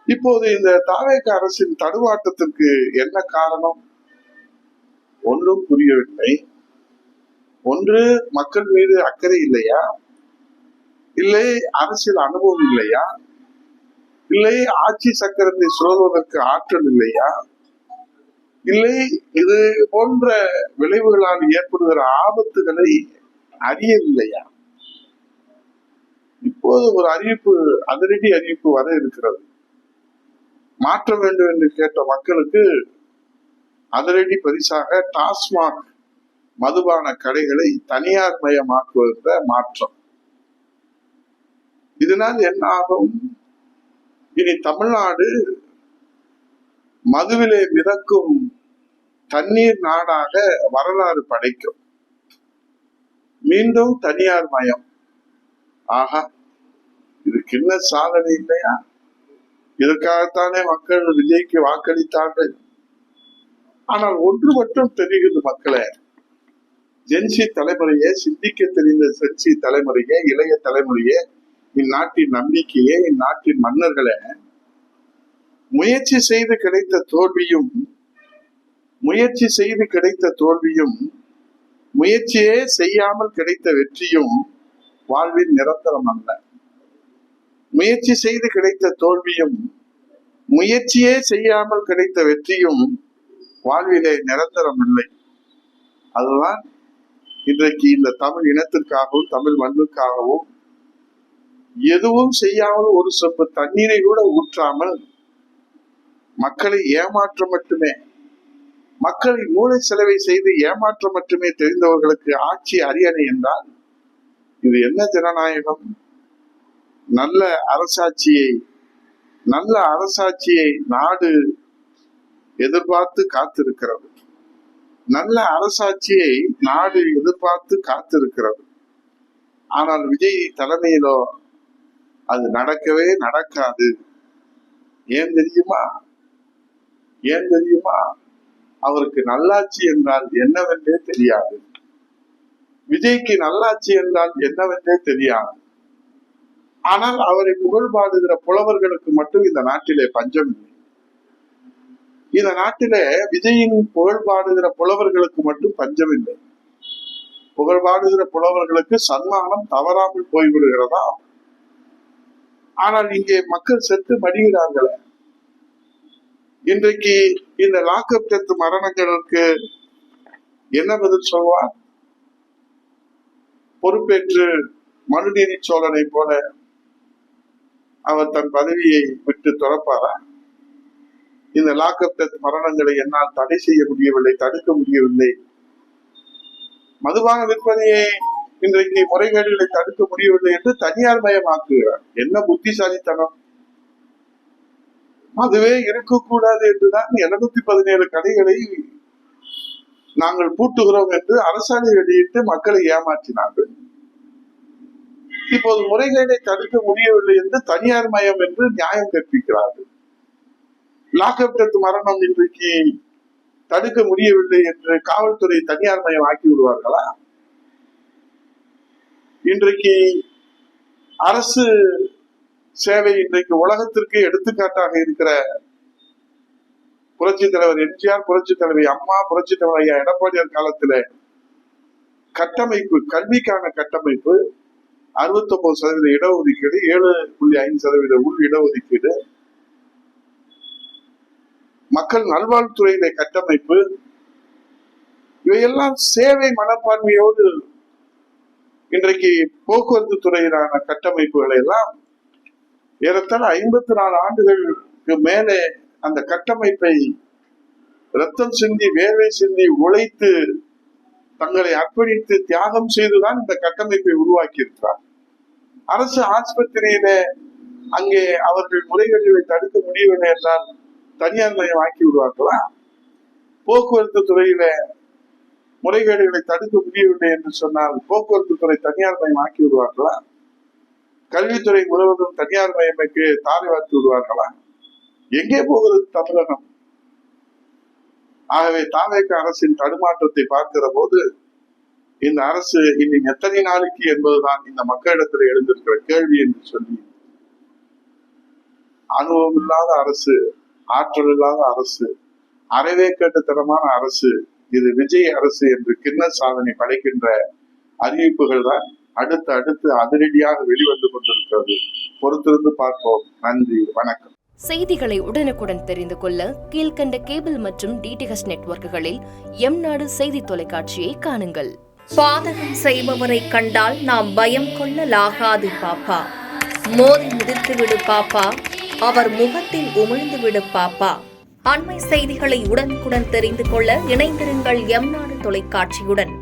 இப்போது இந்த தாவேக அரசின் தடுமாற்றத்திற்கு என்ன காரணம்? ஒன்றும் புரியவில்லை. ஒன்று மக்கள் மீது அக்கறை இல்லையா, இல்லை அரசியல் அனுபவம் இல்லையா, இல்லை ஆட்சி சக்கரத்தை சுழல்வதற்கு ஆற்றல் இல்லையா, இல்லை இது போன்ற விளைவுகளால் ஏற்படுகிற ஆபத்துகளை அறியவில்லையா? இப்போது ஒரு அறிவிப்பு, அதிரடி அறிவிப்பு வர இருக்கிறது. மாற்ற வேண்டும் என்று கேட்ட மக்களுக்கு அதிரடி பரிசாக டாஸ்மாக் மதுபான கடைகளை தனியார் மயமாக்குவத மாற்றம். இதனால் என்ன ஆகும்? இனி தமிழ்நாடு மதுவிலே மிதக்கும் தண்ணீர் நாடாக வரலாறு படைக்கும். மீண்டும் தனியார் மயம். ஆஹா, இதுக்கு என்ன சாதனை இல்லையா? இதற்காகத்தானே மக்கள் விஜய்க்கு வாக்களித்தார்கள். ஆனால் ஒன்று மட்டும் தெரிகிறது மக்களே, ஜென்சி தலைமுறையே, சிந்திக்க தெரிந்த சென்சி தலைமுறையே, இளைய தலைமுறையே, இந்நாட்டின் நம்பிக்கையே, இந்நாட்டின் மன்னர்களே, முயற்சி செய்து கிடைத்த தோல்வியும் முயற்சியே செய்யாமல் கிடைத்த வெற்றியும் வாழ்வில் நிரந்தரம் அல்ல. முயற்சி செய்து கிடைத்த தோல்வியும் முயற்சியே செய்யாமல் கிடைத்த வெற்றியும் வாழ்விலே நிரந்தரம் இல்லை. அதுதான் இன்றைக்கு இந்த தமிழ் இனத்திற்காகவும் தமிழ் மண்ணுக்காகவும் எதுவும் செய்யாமல், ஒரு சொப்பு தண்ணீரை கூட ஊற்றாமல் மக்களை ஏமாற்ற மட்டுமே, மக்களை மூளை செலவை செய்து ஏமாற்ற மட்டுமே தெரிந்தவர்களுக்கு ஆட்சி அரியணை என்றால் இது என்ன ஜனநாயகம்? நல்ல அரசாட்சியை நாடு எதிர்பார்த்து காத்திருக்கிறது. நல்ல அரசாட்சியை நாடு எதிர்பார்த்து காத்திருக்கிறது. ஆனால் விஜய் தலைமையிலோ அது நடக்கவே நடக்காது. ஏன் தெரியுமா? அவருக்கு நல்லாட்சி என்றால் என்னவென்றே தெரியாது. விஜய்க்கு நல்லாட்சி என்றால் என்னவென்றே தெரியாது. ஆனால் அவரை புகழ்பாடுகிற புலவர்களுக்கு மட்டும் இந்த நாட்டிலே பஞ்சம் இல்லை. இந்த நாட்டிலே விஜயின் புகழ்பாடுகிற புலவர்களுக்கு மட்டும் பஞ்சம் இல்லை. புகழ்பாடுகிற புலவர்களுக்கு சன்மானம் தவறாமல் போய்விடுகிறதா? ஆனால் இங்கே மக்கள் செத்து மடிகிறார்களே. இன்றைக்கு இந்த லாக்அப் டெத் மரணங்களுக்கு என்ன பதில் சொல்வார்? பொறுப்பேற்று மனுநீதி சோழனை போல அவர் தன் பதவியை விட்டு துறப்பாரா? இந்த லாக்அப் டெத் மரணங்களை என்னால் தடை செய்ய முடியவில்லை, தடுக்க முடியவில்லை. மதுபான விற்பனையை இன்றைக்கு முறைகேடுகளை தடுக்க முடியவில்லை என்று தனியார் மயமாக்குகிறார். என்ன புத்திசாலித்தனம்! அதுவே இருக்கக்கூடாது என்றுதான் 217 கடைகளை நாங்கள் பூட்டுகிறோம் என்று அரசாணை வெளியிட்டு மக்களை ஏமாற்றினார்கள். இப்போது முறைகேடை தடுக்க முடியவில்லை என்று தனியார் மயம் என்று நியாயம் கற்பிக்கிறார்கள். லாக்அப் டெத் மரணம் இன்றைக்கு தடுக்க முடியவில்லை என்று காவல்துறை தனியார் மயம் ஆக்கி விடுவார்களா? இன்றைக்கு அரசு சேவை இன்றைக்கு உலகத்திற்கு எடுத்துக்காட்டாக இருக்கிற புரட்சி தலைவர் எம்ஜிஆர், புரட்சி தலைவி அம்மா, புரட்சி தலைவர் ஐயா எடப்பாடியார் காலத்துல கட்டமைப்பு, கல்விக்கான கட்டமைப்பு 69% இடஒதுக்கீடு, 7.5% உள் இடஒதுக்கீடு, மக்கள் நல்வாழ்வுத்துறையில கட்டமைப்பு, இவையெல்லாம் சேவை மனப்பான்மையோடு இன்றைக்கு போக்குவரத்து துறையிலான கட்டமைப்புகளை எல்லாம் ஏறத்தாழ 54 ஆண்டுகளுக்கு மேலே அந்த கட்டமைப்பை ரத்தம் சிந்தி, வேர்வை சிந்தி, உழைத்து, தங்களை அர்ப்பணித்து, தியாகம் செய்துதான் இந்த கட்டமைப்பை உருவாக்கி இருக்கிறார். அரசு ஆஸ்பத்திரியில அங்கே அவர்கள் முறைகேடுகளை தடுக்க முடியவில்லை என்றால் தனியார் மயம் ஆக்கி விடுவார்களா? போக்குவரத்து துறையில முறைகேடுகளை தடுக்க முடியவில்லை என்று சொன்னால் போக்குவரத்து துறை தனியார் மயம் ஆக்கி விடுவார்களா? கல்வித்துறை முழுவதும் தனியார் மயமைக்கு தாரை வார்த்து விடுவார்களா? எங்கே போகிறது தமிழகம்? ஆகவே தாவேக அரசின் தடுமாற்றத்தை பார்க்கிற போது இந்த அரசு இன்னும் எத்தனை நாளைக்கு என்பதுதான் இந்த மக்களிடத்தில் எழுந்திருக்கிற கேள்வி என்று சொல்லி அனுபவம் இல்லாத அரசு, ஆற்றல் இல்லாத அரசு, அறவே கேட்டுத்தனமான அரசு, இது விஜய் அரசு என்று கிண்ண சாதனை படைக்கின்ற அறிவிப்புகள் தான் அடுத்து அதிரடியாக வெளிவந்து கொண்டிருக்கிறது. பொறுத்திருந்து பார்ப்போம். நன்றி, வணக்கம். செய்திகளை உடனுக்குடன் தெரிந்து கொள்ள கீழ்கண்ட கேபிள் மற்றும் டிடிஹெச் நெட்வொர்க்குகளில் எம்நாடு செய்தி தொலைக்காட்சியை காணுங்கள். பாதகம் செய்பவரை கண்டால் நாம் பயம் கொள்ளலாகாது பாப்பா. மோதி மிதித்து விடு பாப்பா, அவர் முகத்தில் உமிழ்ந்து விடு பாப்பா. அண்மை செய்திகளை உடனுக்குடன் தெரிந்து கொள்ள இணைந்திருங்கள் எம்நாடு தொலைக்காட்சியுடன்.